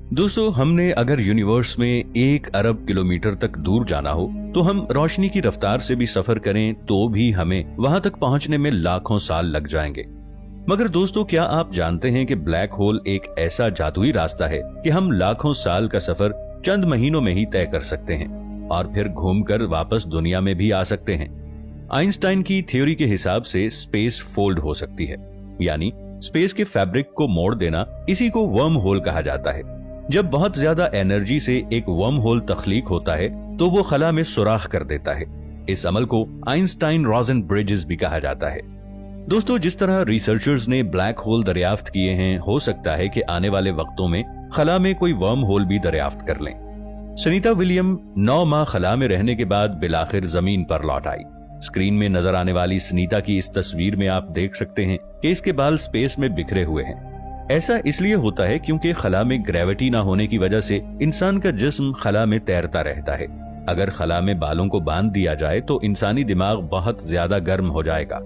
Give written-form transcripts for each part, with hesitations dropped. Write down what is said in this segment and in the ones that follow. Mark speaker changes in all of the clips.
Speaker 1: दोस्तों, हमने अगर यूनिवर्स में 1 अरब किलोमीटर तक दूर जाना हो तो हम रोशनी की रफ्तार से भी सफर करें तो भी हमें वहां तक पहुंचने में लाखों साल लग जाएंगे। मगर दोस्तों, क्या आप जानते हैं कि ब्लैक होल एक ऐसा जादुई रास्ता है कि हम लाखों साल का सफर चंद महीनों में ही तय कर सकते हैं और फिर घूमकर वापस दुनिया में भी आ सकते हैं। आइंस्टाइन की थ्योरी के हिसाब से स्पेस फोल्ड हो सकती है, यानी स्पेस के फैब्रिक को मोड़ देना। इसी को वर्म होल कहा जाता है। जब बहुत ज्यादा एनर्जी से एक वर्म होल तख्लीक होता है तो वो खला में सुराख कर देता है। इस अमल को आइंस्टाइन रोजन ब्रिजेस भी कहा जाता है। दोस्तों, जिस तरह रिसर्चर्स ने ब्लैक होल दरियाफ्त किए हैं, हो सकता है कि आने वाले वक्तों में खला में कोई वर्म होल भी दरियाफ्त कर लें। सुनीता विलियम 9 माह खला में रहने के बाद बिलाखिर जमीन पर लौट आई। स्क्रीन में नजर आने वाली सुनीता की इस तस्वीर में आप देख सकते हैं कि इसके बाल स्पेस में बिखरे हुए हैं। ऐसा इसलिए होता है क्योंकि खला में ग्रेविटी ना होने की वजह से इंसान का जिस्म खला में तैरता रहता है। अगर खला में बालों को बांध दिया जाए तो इंसानी दिमाग बहुत ज्यादा गर्म हो जाएगा।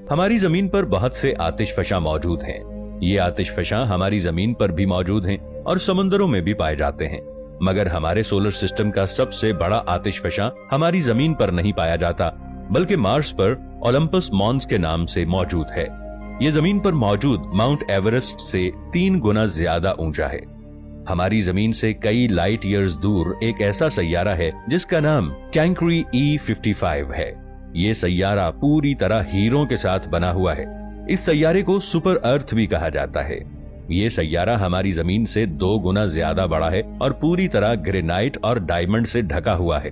Speaker 1: हमारी जमीन पर बहुत से आतिशफशां मौजूद हैं। ये आतिशफशां हमारी जमीन पर भी मौजूद हैं और समुद्रों में भी पाए जाते हैं। मगर हमारे सोलर सिस्टम का सबसे बड़ा आतिशफशां हमारी जमीन पर नहीं पाया जाता, बल्कि मार्स पर ओलंपस मॉन्स के नाम से मौजूद है। ये जमीन पर मौजूद माउंट एवरेस्ट से 3 गुना ज्यादा ऊंचा है। हमारी जमीन से कई लाइट ईयर्स दूर एक ऐसा सैयारा है जिसका नाम कैंक्री E55 है। ये सैयारा पूरी तरह हीरों के साथ बना हुआ है। इस सैयारे को सुपर अर्थ भी कहा जाता है। ये सैयारा हमारी जमीन से 2 गुना ज्यादा बड़ा है और पूरी तरह ग्रेनाइट और डायमंड से ढका हुआ है।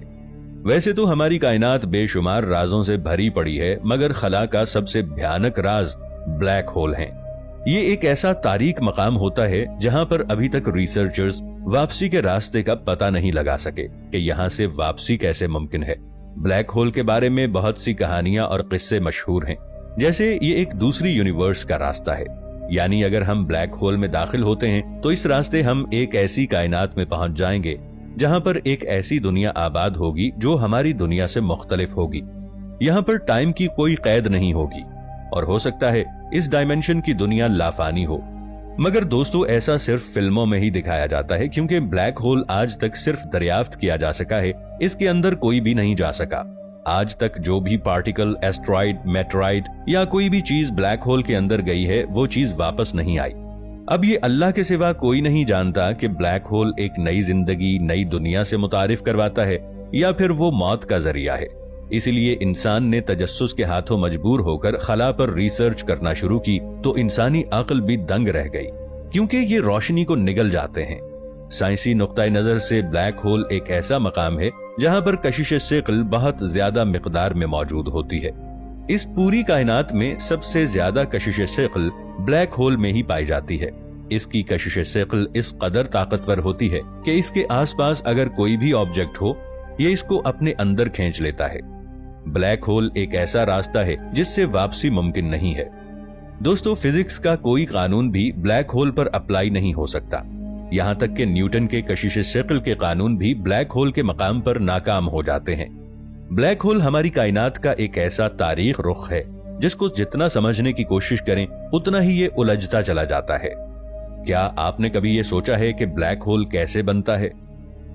Speaker 1: वैसे तो हमारी कायनात बेशुमार राजों से भरी पड़ी है, मगर खला का सबसे भयानक राज ब्लैक होल है। ये एक ऐसा तारीक मकाम होता है जहां पर अभी तक रिसर्चर्स वापसी के रास्ते का पता नहीं लगा सके कि यहां से वापसी कैसे मुमकिन है। ब्लैक होल के बारे में बहुत सी कहानियां और किस्से मशहूर हैं, जैसे ये एक दूसरी यूनिवर्स का रास्ता है। यानी अगर हम ब्लैक होल में दाखिल होते हैं तो इस रास्ते हम एक ऐसी कायनात में पहुंच जाएंगे जहां पर एक ऐसी दुनिया आबाद होगी जो हमारी दुनिया से मुख्तलिफ होगी। यहाँ पर टाइम की कोई कैद नहीं होगी और हो सकता है इस डायमेंशन की दुनिया लाफानी हो। मगर दोस्तों, ऐसा सिर्फ फिल्मों में ही दिखाया जाता है, क्योंकि ब्लैक होल आज तक सिर्फ दरियाफ्त किया जा सका है। इसके अंदर कोई भी नहीं जा सका। आज तक जो भी पार्टिकल, एस्ट्रॉइड, मेटेराइट या कोई भी चीज ब्लैक होल के अंदर गई है, वो चीज वापस नहीं आई। अब ये अल्लाह के सिवा कोई नहीं जानता कि ब्लैक होल एक नई जिंदगी, नई दुनिया से मुतारिफ करवाता है या फिर वो मौत का जरिया है। इसीलिए इंसान ने तजस्सुस के हाथों मजबूर होकर खला पर रिसर्च करना शुरू की तो इंसानी अक्ल भी दंग रह गई, क्योंकि ये रोशनी को निगल जाते हैं। साइंसी नुक्ता नजर से ब्लैक होल एक ऐसा मकाम है जहां पर कशिश सिक़्ल बहुत ज्यादा मिकदार में मौजूद होती है। इस पूरी कायनात में सबसे ज्यादा कशिश सिक़्ल ब्लैक होल में ही पाई जाती है। इसकी कशिश सिक़्ल इस कदर ताकतवर होती है कि इसके आसपास अगर कोई भी ऑब्जेक्ट हो, ये इसको अपने अंदर खींच लेता है। ब्लैक होल एक ऐसा रास्ता है जिससे वापसी मुमकिन नहीं है। दोस्तों, फिजिक्स का कोई कानून भी ब्लैक होल पर अप्लाई नहीं हो सकता। यहाँ तक कि न्यूटन के कशिश सिक़्ल के कानून भी ब्लैक होल के मकाम पर नाकाम हो जाते हैं। ब्लैक होल हमारी कायनात का एक ऐसा तारीख रुख है जिसको जितना समझने की कोशिश करें उतना ही ये उलझता चला जाता है। क्या आपने कभी ये सोचा है कि ब्लैक होल कैसे बनता है?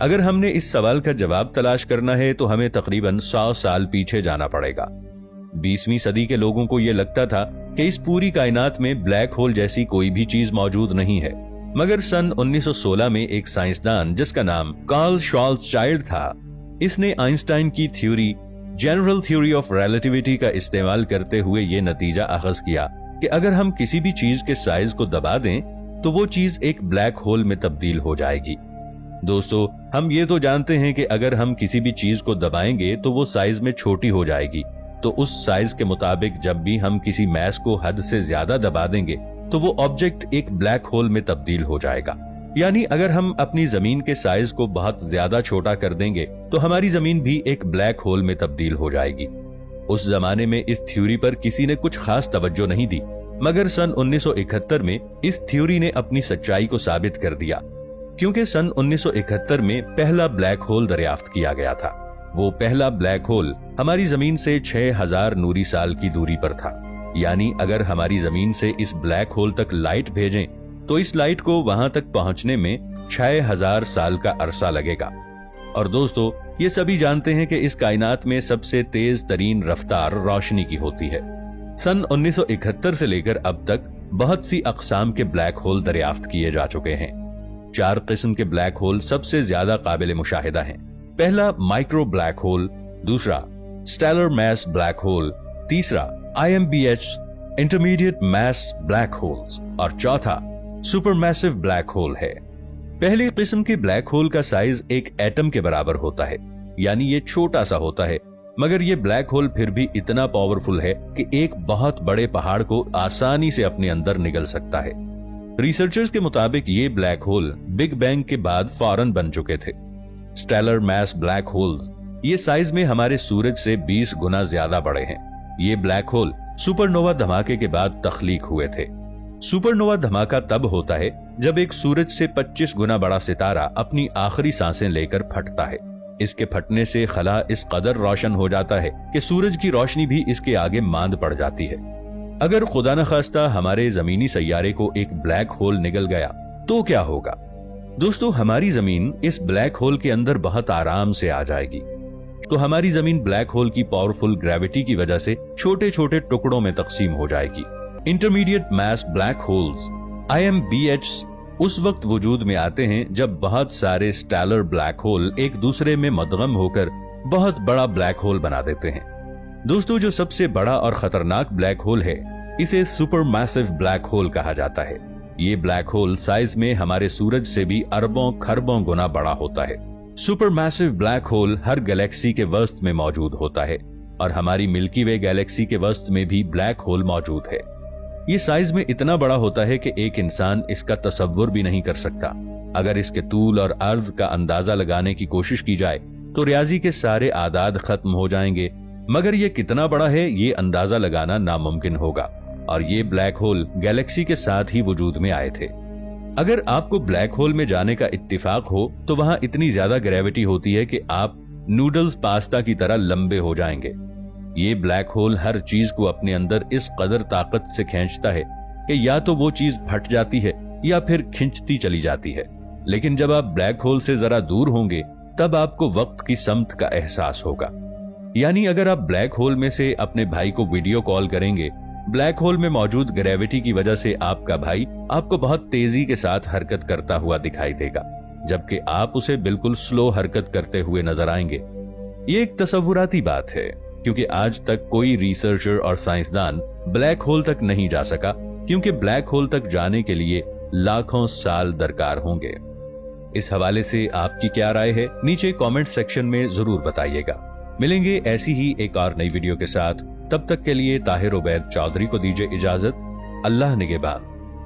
Speaker 1: अगर हमने इस सवाल का जवाब तलाश करना है तो हमें तकरीबन 100 साल पीछे जाना पड़ेगा। 20वीं सदी के लोगों को यह लगता था कि इस पूरी कायनात में ब्लैक होल जैसी कोई भी चीज मौजूद नहीं है। मगर सन 1916 में एक साइंसदान जिसका नाम कार्ल श्वार्ज़चाइल्ड था, इसने आइंस्टाइन की theory, general theory of relativity का इस्तेमाल करते हुए ये नतीजा अखज किया कि अगर हम किसी भी चीज के साइज को दबा दें तो वो चीज एक ब्लैक होल में तब्दील हो जाएगी। दोस्तों, हम ये तो जानते हैं कि अगर हम किसी भी चीज को दबाएंगे तो वो साइज में छोटी हो जाएगी, तो उस साइज के मुताबिक जब भी हम किसी मैस को हद से ज्यादा दबा देंगे तो वो ऑब्जेक्ट एक ब्लैक होल में तब्दील हो जाएगा। यानी अगर हम अपनी जमीन के साइज को बहुत ज्यादा छोटा कर देंगे तो हमारी जमीन भी एक ब्लैक होल में तब्दील हो जाएगी। उस जमाने में इस थ्योरी पर किसी ने कुछ खास तवज्जो नहीं दी, मगर सन 1971 में इस थ्योरी ने अपनी सच्चाई को साबित कर दिया, क्योंकि सन 1971 में पहला ब्लैक होल दरियाफ्त किया गया था। वो पहला ब्लैक होल हमारी जमीन से 6000 नूरी साल की दूरी पर था। यानी अगर हमारी जमीन से इस ब्लैक होल तक लाइट भेजें तो इस लाइट को वहां तक पहुंचने में 6000 साल का अरसा लगेगा। और दोस्तों, ये सभी जानते हैं कि इस कायनात में सबसे तेज तरीन रफ्तार रोशनी की होती है। सन 1971 से लेकर अब तक बहुत सी अक़साम के ब्लैक होल दरियाफ्त किए जा चुके हैं। 4 किस्म के ब्लैक होल सबसे ज्यादा काबिल मुशाहिदा हैं। पहला माइक्रो ब्लैक होल, दूसरा स्टेलर मैस ब्लैक होल, तीसरा IMBH intermediate mass black holes और चौथा सुपरमैसिव ब्लैक होल है। पहली किस्म के ब्लैक होल का साइज एक एटम के बराबर होता है, यानी ये छोटा सा होता है, मगर ये ब्लैक होल फिर भी इतना पावरफुल है कि एक बहुत बड़े पहाड़ को आसानी से अपने अंदर निगल सकता है। रिसर्चर्स के मुताबिक ये ब्लैक होल बिग बैंग के बाद फौरन बन चुके थे। स्टेलर मैस ब्लैक होल्स ये साइज में हमारे सूरज से 20 गुना ज्यादा बड़े हैं। ये ब्लैक होल सुपरनोवा धमाके के बाद तख्लीक हुए थे। सुपरनोवा धमाका तब होता है जब एक सूरज से 25 गुना बड़ा सितारा अपनी आखिरी सांसें लेकर फटता है। इसके फटने से खला इस कदर रोशन हो जाता है कि सूरज की रोशनी भी इसके आगे मांद पड़ जाती है। अगर खुदा न खास्ता हमारे जमीनी सैयारे को एक ब्लैक होल निगल गया तो क्या होगा? दोस्तों, हमारी जमीन इस ब्लैक होल के अंदर बहुत आराम से आ जाएगी। तो हमारी जमीन ब्लैक होल की पावरफुल ग्रेविटी की वजह से छोटे छोटे टुकड़ों में तकसीम हो जाएगी। Intermediate mass black holes IMBH उस वक्त वजूद में आते हैं जब बहुत सारे स्टेलर ब्लैक होल एक दूसरे में मदगम होकर बहुत बड़ा ब्लैक होल बना देते हैं। दोस्तों, जो सबसे बड़ा और खतरनाक ब्लैक होल है, इसे सुपरमैसिव ब्लैक होल कहा जाता है। ये ब्लैक होल साइज में हमारे सूरज से भी अरबों खरबों गुना बड़ा होता है। सुपरमैसिव ब्लैक होल हर गैलेक्सी के वसत में मौजूद होता है और हमारी मिल्की वे गैलेक्सी के वसत में भी ब्लैक होल मौजूद है। ये साइज में इतना बड़ा होता है कि एक इंसान इसका तसव्वुर भी नहीं कर सकता। अगर इसके तूल और अर्द का अंदाजा लगाने की कोशिश की जाए तो रियाजी के सारे आदाद खत्म हो जाएंगे, मगर ये कितना बड़ा है ये अंदाजा लगाना नामुमकिन होगा। और ये ब्लैक होल गैलेक्सी के साथ ही वजूद में आए थे। अगर आपको ब्लैक होल में जाने का इत्तिफाक हो तो वहां इतनी ज्यादा ग्रेविटी होती है कि आप नूडल्स पास्ता की तरह लंबे हो जाएंगे। ये ब्लैक होल हर चीज को अपने अंदर इस कदर ताकत से खींचता है कि या तो वो चीज फट जाती है या फिर खिंचती चली जाती है। लेकिन जब आप ब्लैक होल से जरा दूर होंगे तब आपको वक्त की समत का एहसास होगा। यानी अगर आप ब्लैक होल में से अपने भाई को वीडियो कॉल करेंगे, ब्लैक होल में मौजूद ग्रेविटी की वजह से आपका भाई आपको बहुत तेजी के साथ हरकत करता हुआ दिखाई देगा, जबकि आप उसे बिल्कुल स्लो हरकत करते हुए नजर आएंगे। ये एक तसव्वुराती बात है, क्योंकि आज तक कोई रिसर्चर और साइंसदान ब्लैक होल तक नहीं जा सका, क्योंकि ब्लैक होल तक जाने के लिए लाखों साल दरकार होंगे। इस हवाले से आपकी क्या राय है, नीचे कमेंट सेक्शन में जरूर बताइएगा। मिलेंगे ऐसी ही एक और नई वीडियो के साथ। तब तक के लिए ताहिर उबैद चौधरी को दीजिए इजाजत। अल्लाह निगहबान।